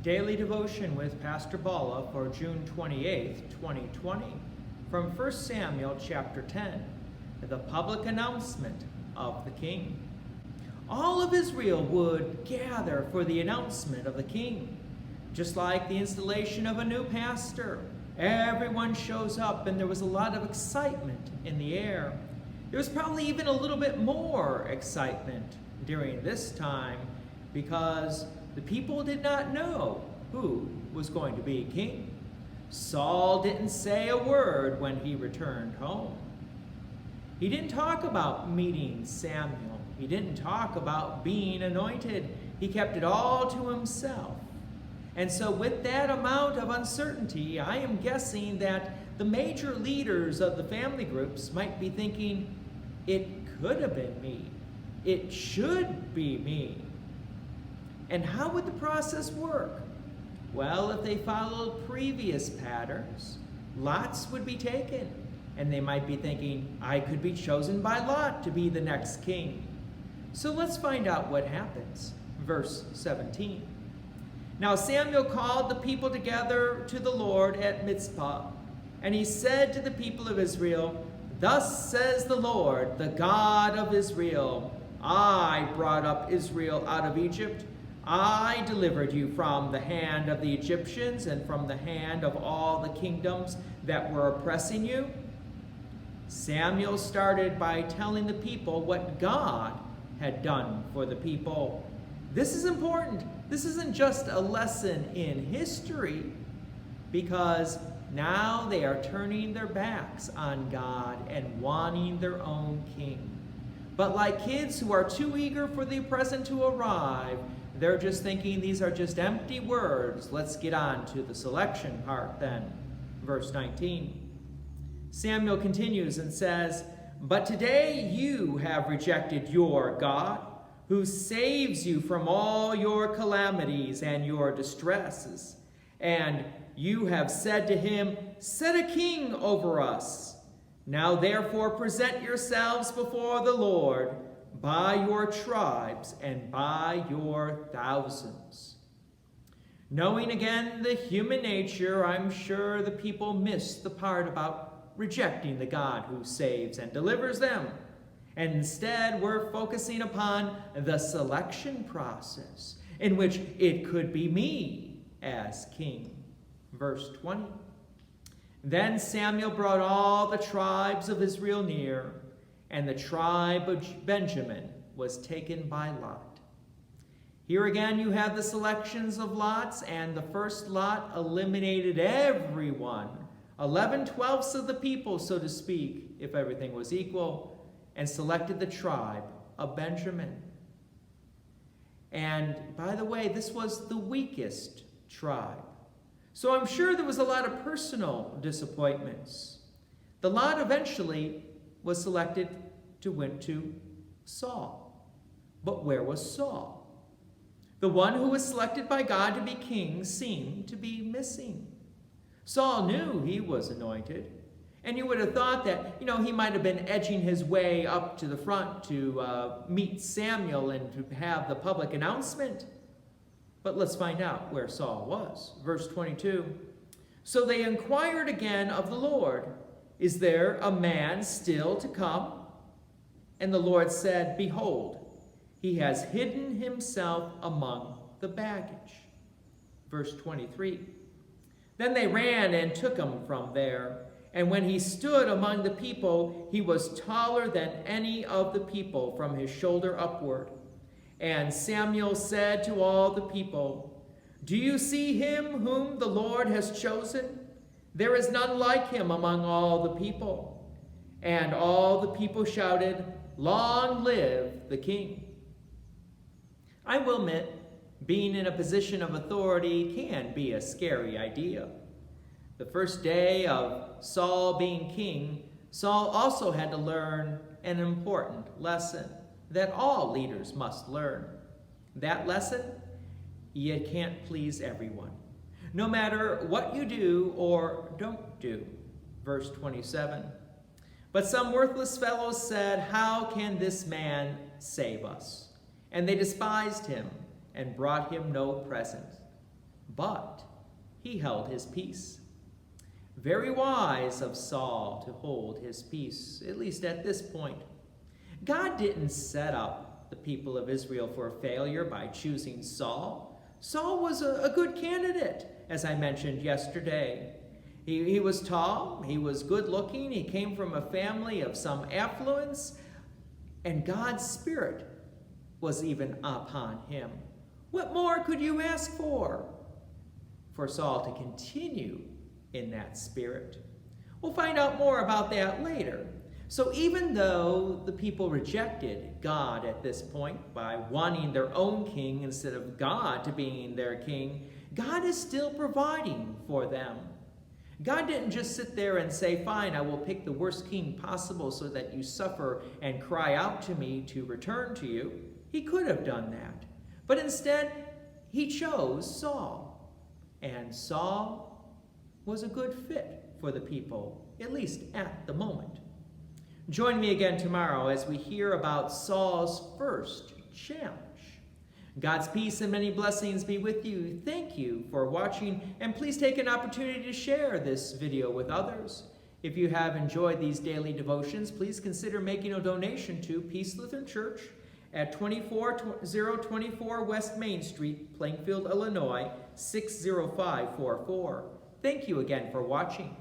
Daily Devotion with Pastor Balla for June 28th, 2020, from 1 Samuel chapter 10, the public announcement of the king. All of Israel would gather for the announcement of the king. Just like the installation of a new pastor, everyone shows up and there was a lot of excitement in the air. There was probably even a little bit more excitement during this time because the people did not know who was going to be king. Saul didn't say a word when he returned home. He didn't talk about meeting Samuel. He didn't talk about being anointed. He kept it all to himself. And so with that amount of uncertainty, I am guessing that the major leaders of the family groups might be thinking, it could have been me. It should be me. And how would the process work? Well, if they followed previous patterns, lots would be taken. And they might be thinking, I could be chosen by lot to be the next king. So let's find out what happens. Verse 17. Now Samuel called the people together to the Lord at Mizpah, and he said to the people of Israel, Thus says the Lord, the God of Israel, I brought up Israel out of Egypt. I delivered you from the hand of the Egyptians and from the hand of all the kingdoms that were oppressing you. Samuel started by telling the people what God had done for the people. This is important. This isn't just a lesson in history, because now they are turning their backs on God and wanting their own king. But like kids who are too eager for the present to arrive, they're just thinking these are just empty words. Let's get on to the selection part then. Verse 19. Samuel continues and says, But today you have rejected your God, who saves you from all your calamities and your distresses. And you have said to him, Set a king over us. Now therefore present yourselves before the Lord by your tribes and by your thousands. Knowing again the human nature, I'm sure the people missed the part about rejecting the God who saves and delivers them. And instead, we're focusing upon the selection process, in which it could be me as king. Verse 20. Then Samuel brought all the tribes of Israel near, and the tribe of Benjamin was taken by lot. Here again you have the selections of lots, and the first lot eliminated everyone, 11/12 of the people, so to speak, if everything was equal, and selected the tribe of Benjamin. And by the way, this was the weakest tribe. So I'm sure there was a lot of personal disappointments. The lot eventually was selected to went to Saul. But where was Saul? The one who was selected by God to be king seemed to be missing. Saul knew he was anointed, and you would have thought that, he might have been edging his way up to the front to meet Samuel and to have the public announcement. But let's find out where Saul was. Verse 22. So they inquired again of the Lord, Is there a man still to come? And the Lord said, Behold, he has hidden himself among the baggage. Verse 23. Then they ran and took him from there. And when he stood among the people, he was taller than any of the people from his shoulder upward. And Samuel said to all the people, Do you see him whom the Lord has chosen? There is none like him among all the people. And all the people shouted, Long live the king. I will admit, being in a position of authority can be a scary idea. The first day of Saul being king, Saul also had to learn an important lesson that all leaders must learn. That lesson, you can't please everyone, no matter what you do or don't do. Verse 27. But some worthless fellows said, How can this man save us? And they despised him and brought him no present. but he held his peace. Very wise of Saul to hold his peace, at least at this point. God didn't set up the people of Israel for failure by choosing Saul. Saul was a good candidate, as I mentioned yesterday. He was tall, he was good looking, he came from a family of some affluence, and God's Spirit was even upon him. What more could you ask for Saul to continue in that spirit? We'll find out more about that later. So even though the people rejected God at this point by wanting their own king instead of God to being their king, God is still providing for them. God didn't just sit there and say, fine, I will pick the worst king possible so that you suffer and cry out to me to return to you. He could have done that. But instead, he chose Saul. And Saul was a good fit for the people, at least at the moment. Join me again tomorrow as we hear about Saul's first challenge. God's peace and many blessings be with you. Thank you for watching, and please take an opportunity to share this video with others. If you have enjoyed these daily devotions, please consider making a donation to Peace Lutheran Church at 24024 West Main Street, Plainfield, Illinois, 60544. Thank you again for watching.